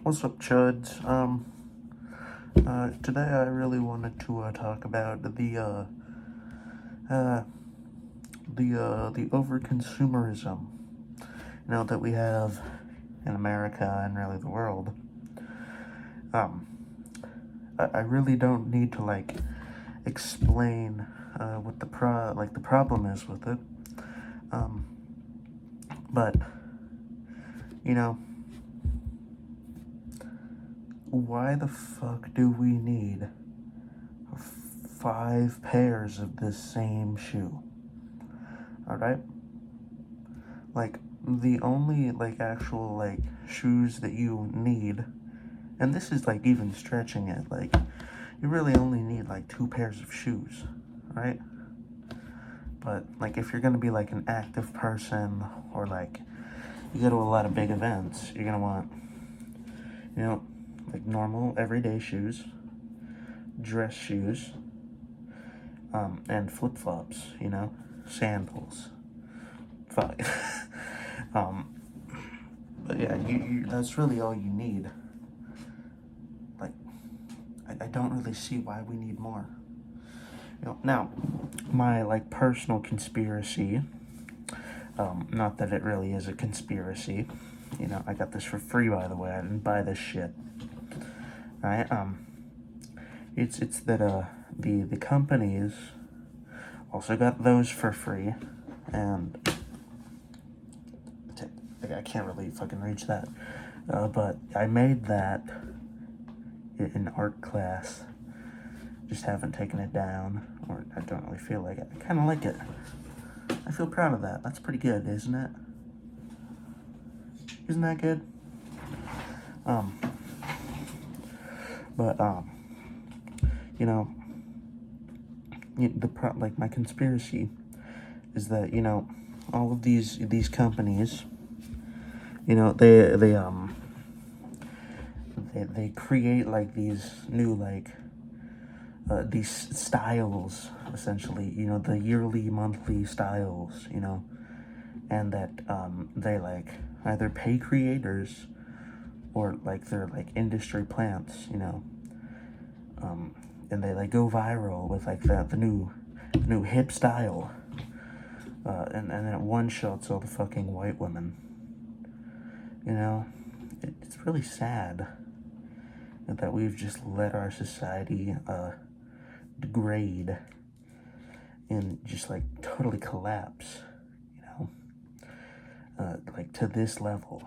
What's up, chuds? Today I really wanted to talk about the over-consumerism, that we have in America and really the world. I really don't need to explain what the problem is with it. But why the fuck do we need 5 pairs of this same shoe? Alright? The only, actual, shoes that you need, and this is, even stretching it, you really only need, 2 pairs of shoes, right? But, if you're gonna be, an active person, or, you go to a lot of big events, you're gonna want, normal, everyday shoes, dress shoes, and flip-flops, sandals. Fuck. But yeah, that's really all you need. I don't really see why we need more. Now, my, personal conspiracy, not that it really is a conspiracy, I got this for free, by the way, I didn't buy this shit. Right? It's that, the companies also got those for free, and I can't really fucking reach that, but I made that in art class, just haven't taken it down, or I don't really feel like it. I kind of like it. I feel proud of that. That's pretty good, isn't it? Isn't that good? My conspiracy is that, all of these companies, they create, these new, these styles, essentially, the yearly, monthly styles, and that, they, either pay creators or, they're, industry plants, and they, go viral with, the new hip style, and then it one-shots all the fucking white women, It's really sad that we've just let our society, degrade and just, totally collapse, to this level.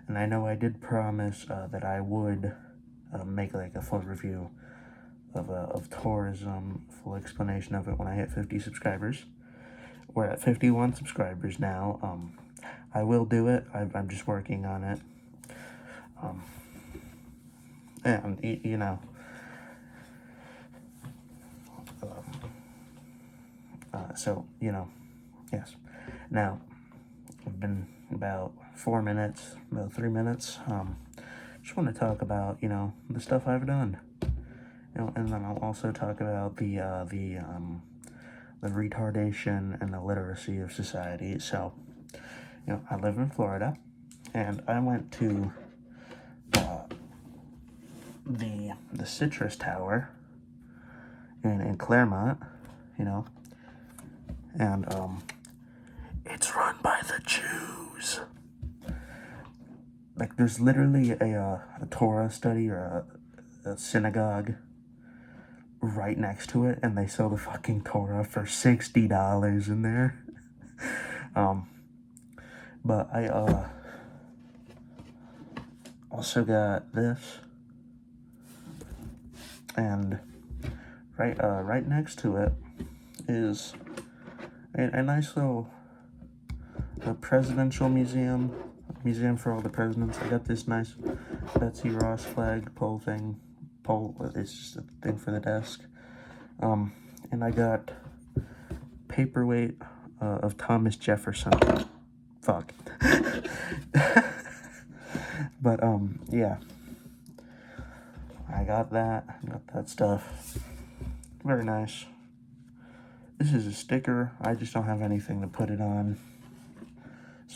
And I know I did promise that I would make a full review of tourism, full explanation of it when I hit 50 subscribers. We're at 51 subscribers now. I will do it. I'm just working on it. And yes. Now, I've been about 4 minutes, about 3 minutes. Just want to talk about, the stuff I've done. And then I'll also talk about the retardation and illiteracy of society. So, I live in Florida, and I went to the Citrus Tower in Claremont, and it's run by the Jews. There's literally a Torah study or a synagogue right next to it, and they sell the fucking Torah for $60 in there. But I also got this, and right next to it is a nice little presidential museum for all the presidents. I got this nice Betsy Ross flag pole, it's just a thing for the desk. And I got paperweight of Thomas Jefferson. Fuck. But, yeah. I got that stuff. Very nice. This is a sticker. I just don't have anything to put it on.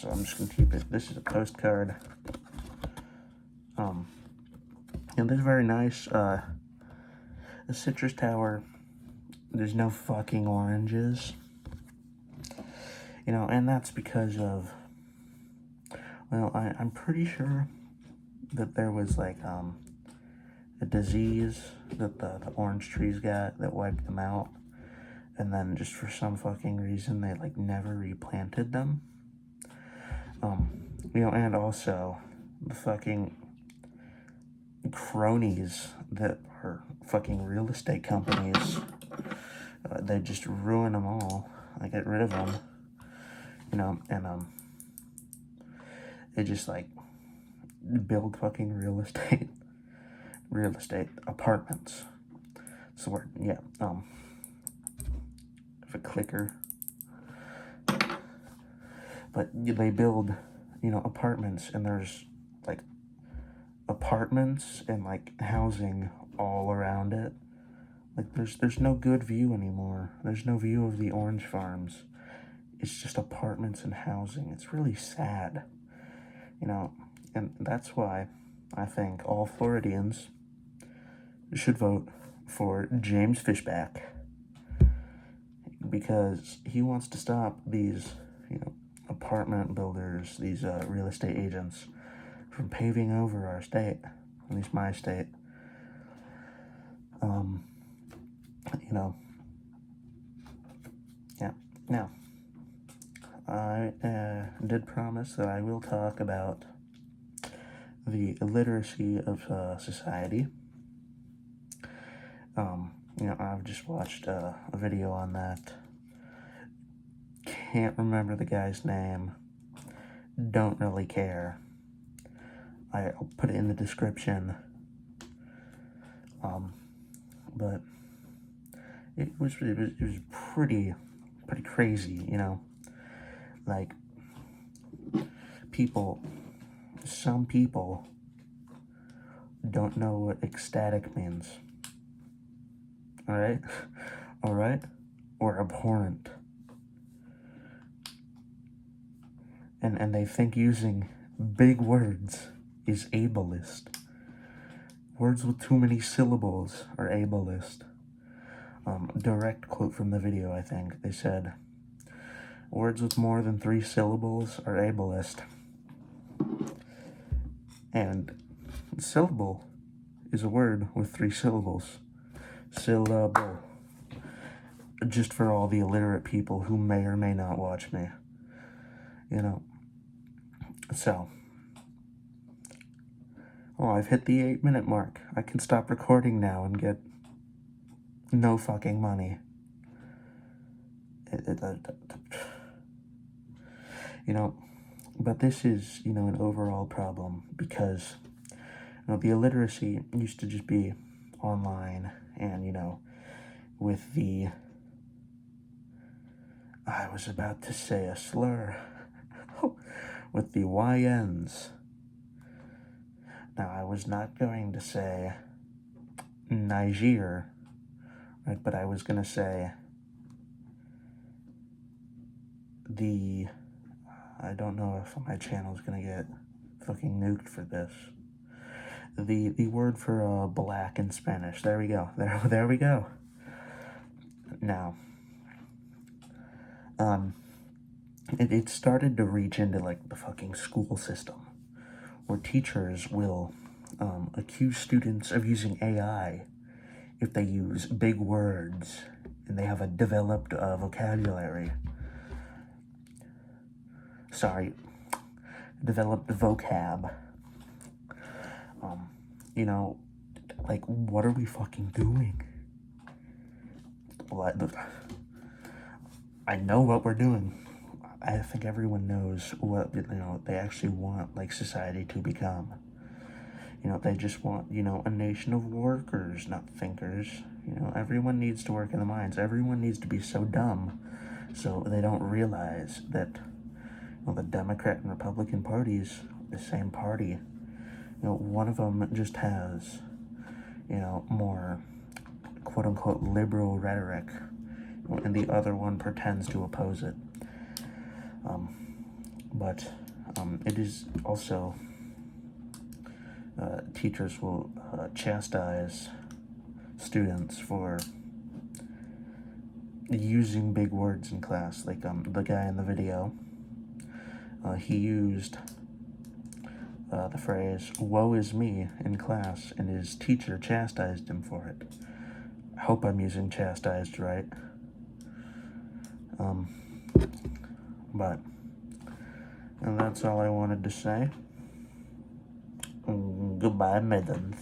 so I'm just gonna keep it. This is a postcard. And this is very nice. The citrus tower. There's no fucking oranges. And that's because of, well, I'm pretty sure that there was like a disease that the orange trees got that wiped them out, and then just for some fucking reason they like never replanted them. And also the fucking cronies that are fucking real estate companies, they just ruin them all. I get rid of them, and they just like build fucking real estate apartments. That's the word. Yeah. If a clicker. But they build, apartments, and there's like apartments and like housing all around it. Like there's no good view anymore. There's no view of the orange farms. It's just apartments and housing. It's really sad, and that's why I think all Floridians should vote for James Fishback, because he wants to stop these, apartment builders, these real estate agents, from paving over our state, at least my state. Yeah. Now, I did promise that I will talk about the illiteracy of society. I've just watched a video on that. Can't remember the guy's name. Don't really care. I'll put it in the description. But it was pretty crazy, Like, some people don't know what ecstatic means. Alright? Alright? Or abhorrent. And they think using big words is ableist. Words with too many syllables are ableist. Direct quote from the video, I think. They said, words with more than 3 syllables are ableist. And syllable is a word with 3 syllables. Syllable. Just for all the illiterate people who may or may not watch me. So. Oh, I've hit the 8-minute mark. I can stop recording now and get no fucking money. But this is, an overall problem, because, the illiteracy used to just be online, and, with the, I was about to say a slur, with the YNs. Now, I was not going to say Niger, right, but I was going to say I don't know if my channel's going to get fucking nuked for this. The word for black in Spanish. There we go. There we go. Now, it started to reach into, like, the fucking school system, where teachers will accuse students of using AI if they use big words and they have a developed vocabulary. Developed vocab. Like, what are we fucking doing? I know what we're doing. I think everyone knows what, they actually want, like, society to become. They just want, a nation of workers, not thinkers. Everyone needs to work in the mines. Everyone needs to be so dumb so they don't realize that, the Democrat and Republican parties, the same party, one of them just has, more quote-unquote liberal rhetoric, and the other one pretends to oppose it. But it is also, teachers will chastise students for using big words in class. Like the guy in the video, he used the phrase "woe is me" in class, and his teacher chastised him for it. I hope I'm using chastised right. But and that's all I wanted to say. Goodbye, maidens.